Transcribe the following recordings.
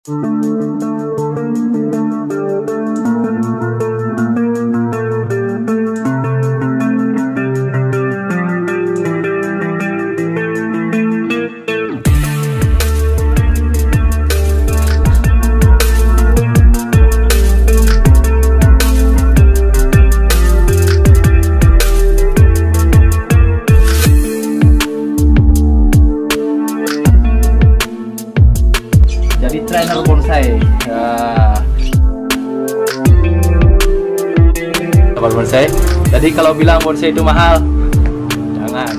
Trainer bonsai. Sahabat bonsai, jadi kalau bilang bonsai itu mahal, jangan.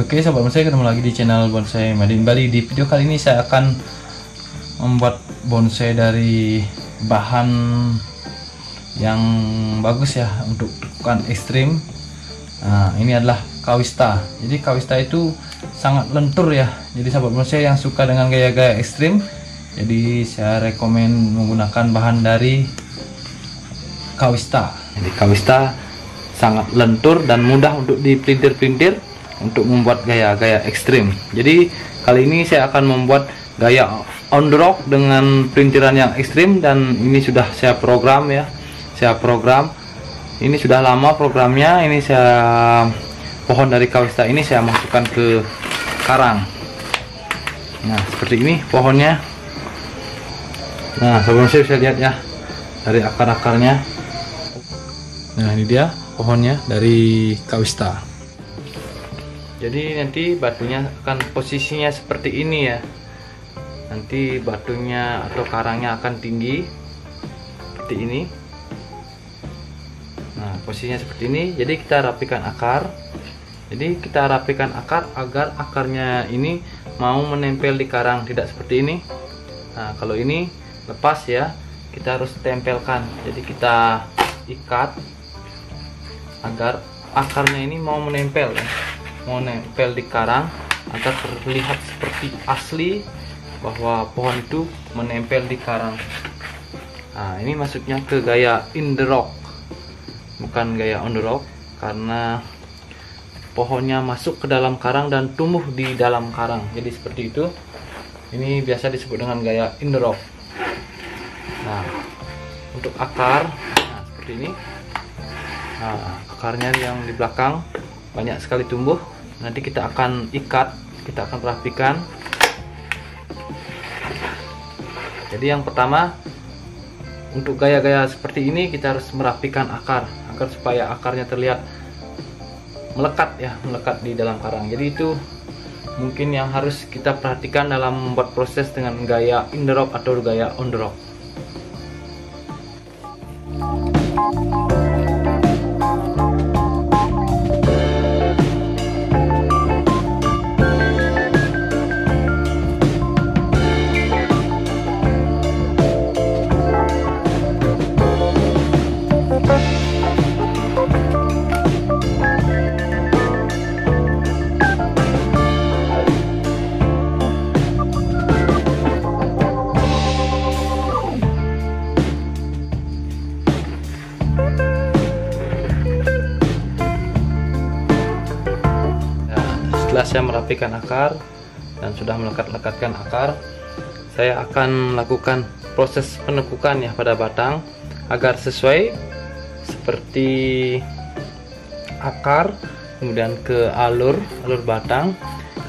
Oke sahabat bonsai, ketemu lagi di channel Bonsai Made in Bali. Di video kali ini saya akan membuat bonsai dari bahan yang bagus ya untuk tekukan ekstrim. Nah, ini adalah kawista. Jadi kawista itu sangat lentur ya. Jadi sahabat bonsai yang suka dengan gaya-gaya ekstrim, jadi saya rekomen menggunakan bahan dari kawista. Jadi kawista sangat lentur dan mudah untuk dipelintir-pelintir untuk membuat gaya-gaya ekstrim. Jadi kali ini saya akan membuat gaya on the rock dengan pelintiran yang ekstrim, dan ini sudah saya program ya. Saya program. Ini sudah lama programnya. Ini saya pohon dari kawista ini saya masukkan ke karang. Nah, seperti ini pohonnya. Nah, sebelum saya bisa lihat ya dari akar-akarnya. Nah, ini dia pohonnya dari kawista. Jadi nanti batunya akan posisinya seperti ini ya. Nanti batunya atau karangnya akan tinggi seperti ini. Nah, posisinya seperti ini. Jadi kita rapikan akar. Jadi kita rapikan akar agar akarnya ini mau menempel di karang, tidak seperti ini. Nah, kalau ini lepas ya, kita harus tempelkan. Jadi kita ikat agar akarnya ini mau menempel ya. Mau nempel di karang agar terlihat seperti asli bahwa pohon itu menempel di karang. Nah, ini masuknya ke gaya in the rock, bukan gaya on the rock, karena pohonnya masuk ke dalam karang dan tumbuh di dalam karang. Jadi seperti itu. Ini biasa disebut dengan gaya in the rock. Nah, untuk akar, nah seperti ini. Nah, akarnya yang di belakang banyak sekali tumbuh. Nanti kita akan ikat, kita akan rapikan. Jadi yang pertama, untuk gaya-gaya seperti ini kita harus merapikan akar agar supaya akarnya terlihat melekat ya, melekat di dalam karang. Jadi itu mungkin yang harus kita perhatikan dalam membuat proses dengan gaya in the rock atau gaya on the rock. Setelah saya merapikan akar dan sudah melekat-lekatkan akar, saya akan melakukan proses penekukan ya pada batang agar sesuai seperti akar, kemudian ke alur batang.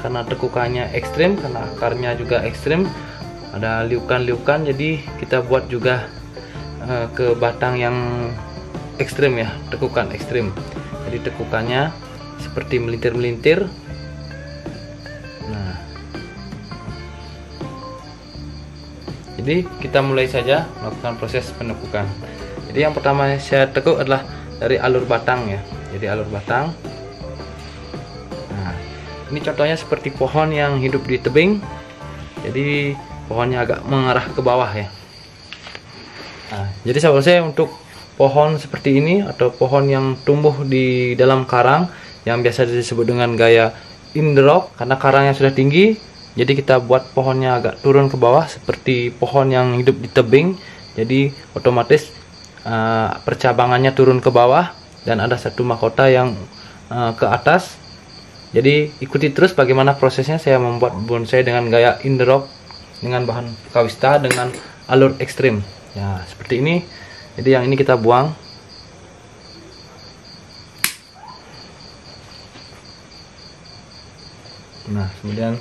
Karena tekukannya ekstrim, karena akarnya juga ekstrim, ada liukan-liukan, jadi kita buat juga ke batang yang ekstrim ya, tekukan ekstrim. Jadi tekukannya seperti melintir-melintir. Nah, jadi Jadi kita mulai saja melakukan proses penekukan. Jadi yang pertama saya tekuk adalah dari alur batang ya. Jadi alur batang. Nah, ini contohnya seperti pohon yang hidup di tebing. Jadi pohonnya agak mengarah ke bawah ya. Nah, jadi sahabat saya, untuk pohon seperti ini atau pohon yang tumbuh di dalam karang yang biasa disebut dengan gaya in the rock, karena karangnya sudah tinggi, jadi kita buat pohonnya agak turun ke bawah seperti pohon yang hidup di tebing. Jadi otomatis percabangannya turun ke bawah dan ada satu mahkota yang ke atas. Jadi ikuti terus bagaimana prosesnya saya membuat bonsai dengan gaya in the rock dengan bahan kawista dengan alur ekstrim ya, seperti ini. Jadi yang ini kita buang. Nah, kemudian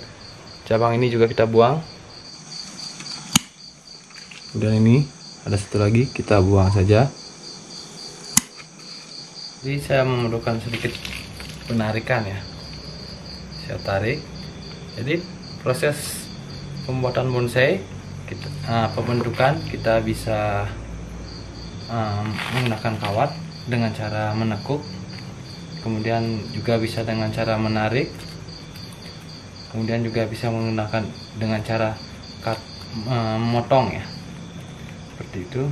cabang ini juga kita buang. Kemudian ini ada satu lagi, kita buang saja. Jadi saya memerlukan sedikit penarikan ya. Saya tarik. Jadi proses pembuatan bonsai, pembentukan kita bisa menggunakan kawat dengan cara menekuk, kemudian juga bisa dengan cara menarik, kemudian juga bisa menggunakan dengan cara memotong ya, seperti itu.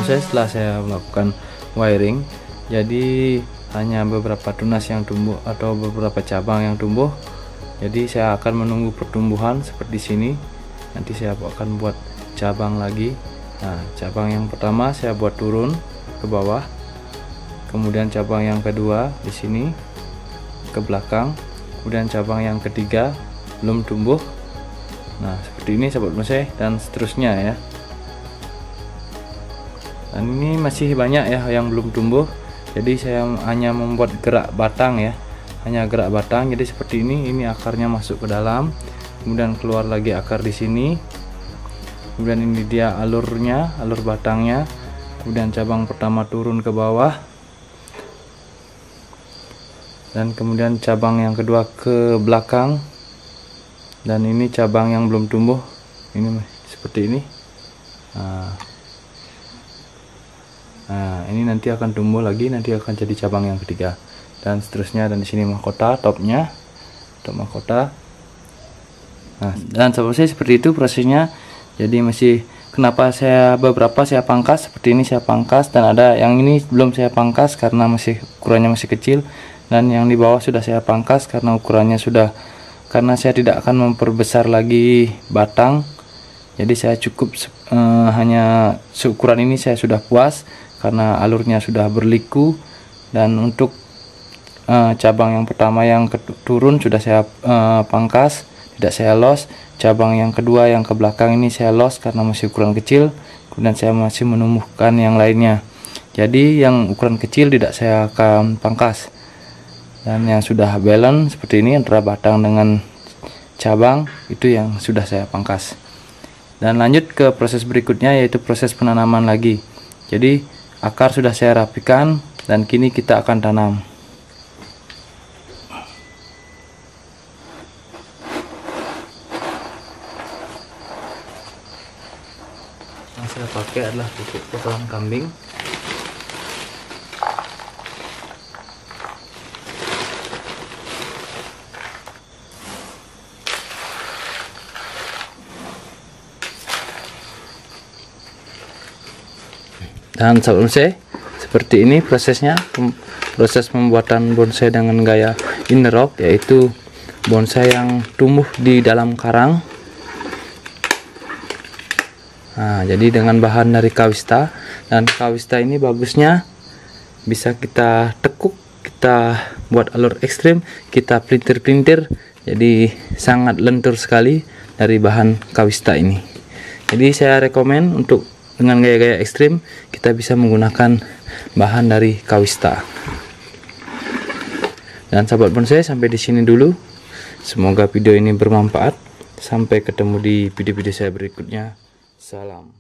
Setelah saya melakukan wiring, jadi hanya beberapa tunas yang tumbuh atau beberapa cabang yang tumbuh. Jadi saya akan menunggu pertumbuhan seperti sini. Nanti saya akan buat cabang lagi. Nah, cabang yang pertama saya buat turun ke bawah. Kemudian cabang yang kedua di sini ke belakang. Kemudian cabang yang ketiga belum tumbuh. Nah, seperti ini sahabat bonsai, dan seterusnya ya. Dan ini masih banyak ya yang belum tumbuh. Jadi saya hanya membuat gerak batang ya, hanya gerak batang. Jadi seperti ini akarnya masuk ke dalam, kemudian keluar lagi akar di sini. Kemudian ini dia alurnya, alur batangnya. Kemudian cabang pertama turun ke bawah, dan kemudian cabang yang kedua ke belakang. Dan ini cabang yang belum tumbuh, ini seperti ini. Nah, ini nanti akan tumbuh lagi, nanti akan jadi cabang yang ketiga, dan seterusnya. Dan di sini mahkota, topnya, top mahkota. Nah, dan seperti itu prosesnya. Jadi masih, kenapa beberapa saya pangkas seperti ini, saya pangkas, dan ada yang ini belum saya pangkas karena ukurannya masih kecil, dan yang di bawah sudah saya pangkas karena ukurannya sudah, karena saya tidak akan memperbesar lagi batang. Jadi saya cukup hanya seukuran ini saya sudah puas karena alurnya sudah berliku. Dan untuk cabang yang pertama yang turun sudah saya pangkas, tidak saya los. Cabang yang kedua yang ke belakang ini saya los karena masih ukuran kecil. Kemudian saya masih menumbuhkan yang lainnya. Jadi yang ukuran kecil tidak saya akan pangkas. Dan yang sudah balance seperti ini antara batang dengan cabang itu yang sudah saya pangkas. Dan lanjut ke proses berikutnya, yaitu proses penanaman lagi. Jadi akar sudah saya rapikan dan kini kita akan tanam. Yang saya pakai adalah pupuk kotoran kambing. Dan sahabat bonsai, seperti ini prosesnya, proses pembuatan bonsai dengan gaya inner rock, yaitu bonsai yang tumbuh di dalam karang. Nah, jadi dengan bahan dari kawista, dan kawista ini bagusnya bisa kita tekuk, kita buat alur ekstrim, kita pelintir-pelintir, jadi sangat lentur sekali dari bahan kawista ini. Jadi saya rekomen untuk dengan gaya-gaya ekstrim kita bisa menggunakan bahan dari kawista. Dan sahabat bonsai, sampai di sini dulu. Semoga video ini bermanfaat. Sampai ketemu di video-video saya berikutnya. Salam.